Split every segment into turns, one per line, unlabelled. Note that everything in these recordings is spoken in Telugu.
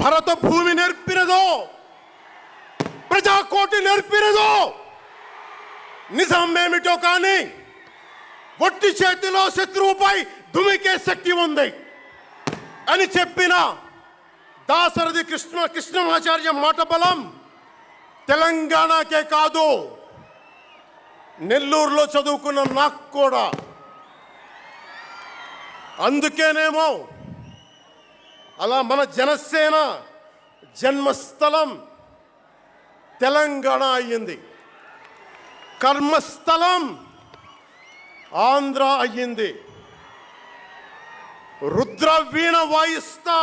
భరత భూమి నేర్పినదో, ప్రజాకోటి నేర్పినదో నిజమేమిటో కానీ ఒట్టి చేతిలో శత్రువుపై దుమికే శక్తి ఉంది అని చెప్పిన దాశరథి కృష్ణమాచార్య మాట బలం తెలంగాణకే కాదు, నెల్లూరులో చదువుకున్న నాకు కూడా. అందుకేనేమో అలా మన జనసేన జన్మస్థలం తెలంగాణ అయ్యింది, కర్మస్థలం ఆంధ్ర అయ్యింది. రుద్ర వీణ వాయిస్తా,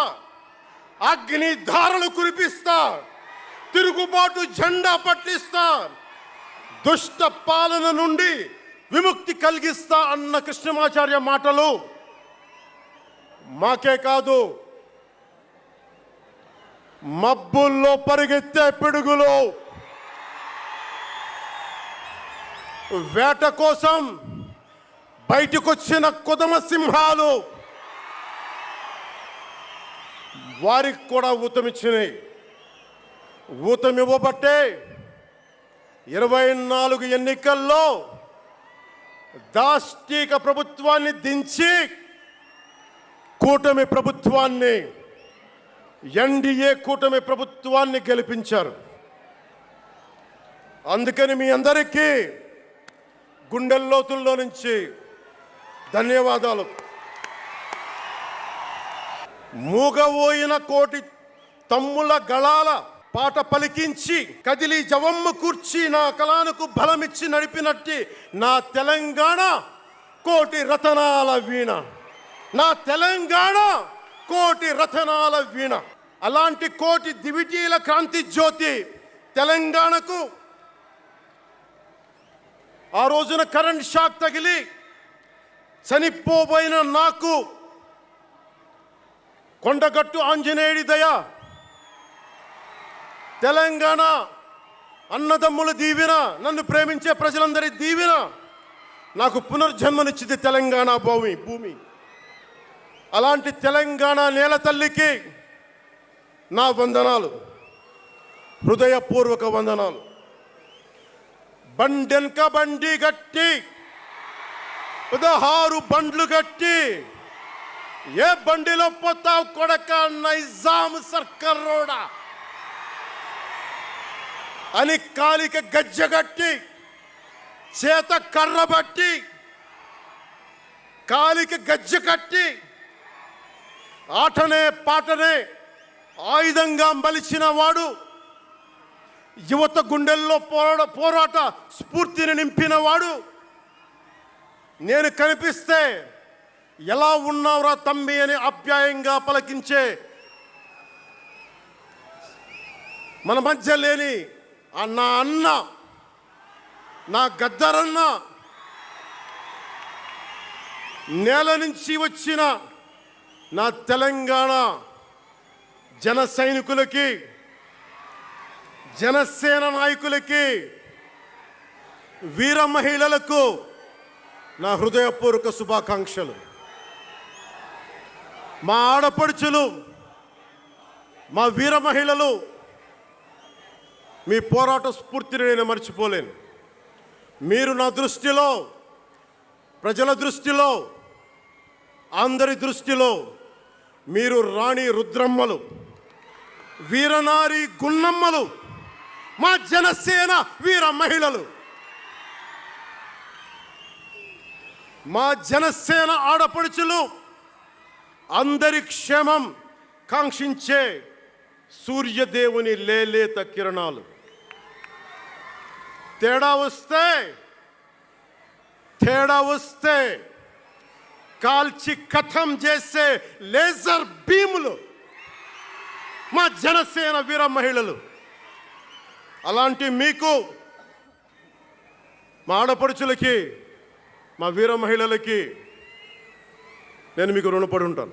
అగ్ని ధారలు కురిపిస్తా, తిరుగుబాటు జెండా పట్టిస్తా, దుష్ట పాలన నుండి విముక్తి కలిగిస్తా అన్న కృష్ణమాచార్య మాటలు మాకే కాదు, మబ్బుల్లో పరిగెత్తే పిడుగులు, వేట కోసం బయటకొచ్చిన కొదమ సింహాలు వారికి కూడా ఊతమిచ్చినాయి. ఊతమివ్వబట్టే 24 ఎన్నికల్లో దాష్టీక ప్రభుత్వాన్ని దించి కూటమి ప్రభుత్వాన్ని, ఎన్డీఏ కూటమి ప్రభుత్వాన్ని గెలిపించారు. అందుకని మీ అందరికీ గుండెల్లోతుల్లో నుంచి ధన్యవాదాలు. మూగబోయిన కోటి తమ్ముల గళాల పాట పలికించి కదిలి జవమ్మ కూర్చి నా కళానికి బలమిచ్చి నడిపినట్టి నా తెలంగాణ కోటి రతనాల వీణ, నా తెలంగాణ కోటి రతనాల వీణ. అలాంటి కోటి దివిటీల క్రాంతి జ్యోతి తెలంగాణకు ఆ రోజున కరెంట్ షాక్ తగిలి చనిపోబోయిన నాకు కొండగట్టు ఆంజనేయుడి దయ, తెలంగాణ అన్నదమ్ముల దీవెన, నన్ను ప్రేమించే ప్రజలందరి దీవెన నాకు పునర్జన్మనిచ్చింది తెలంగాణ భూమి. అలాంటి తెలంగాణ నేల తల్లికి నా వందనాలు, హృదయపూర్వక వందనాలు. బండెనక బండి గట్టి 16 బండ్లు గట్టి ఏ బండిలో పోతావు కొడక నైజాం సర్కార్ రోడా అని కాలిక గజ్జగట్టి చేత కర్ర బట్టి కాలిక గజ్జ కట్టి ఆటనే పాటనే ఆయుధంగా మలిచిన వాడు, యువత గుండెల్లో పోరాట స్ఫూర్తిని నింపిన వాడు, నేను కనిపిస్తే ఎలా ఉన్నావురా తమ్మి అని ఆప్యాయంగా పలకించే మన మధ్య లేని నా అన్న, నా గద్దరన్న, నేల నుంచి వచ్చిన నా తెలంగాణ జన సైనికులకి, జనసేన నాయకులకి, వీర మహిళలకు నా హృదయపూర్వక శుభాకాంక్షలు. మా ఆడపడుచులు, మా వీర మహిళలు, మీ పోరాట స్ఫూర్తిని నేను మర్చిపోలేను. మీరు నా దృష్టిలో, ప్రజల దృష్టిలో, అందరి దృష్టిలో మీరు రాణి రుద్రమ్మలు, వీరనారి గున్నమ్మలు, మా జనసేన వీర మహిళలు. మా జనసేన ఆడపడుచులు అందరి క్షేమం కాంక్షించే సూర్యదేవుని లేలేత కిరణాలు. తేడా వస్తే కాల్చి కథం చేసే లేజర్ బీములు మా జనసేన వీర మహిళలు. అలాంటి మీకు, మా ఆడపడుచులకి, మా వీర మహిళలకి నేను మీకు రుణపడి ఉంటాను.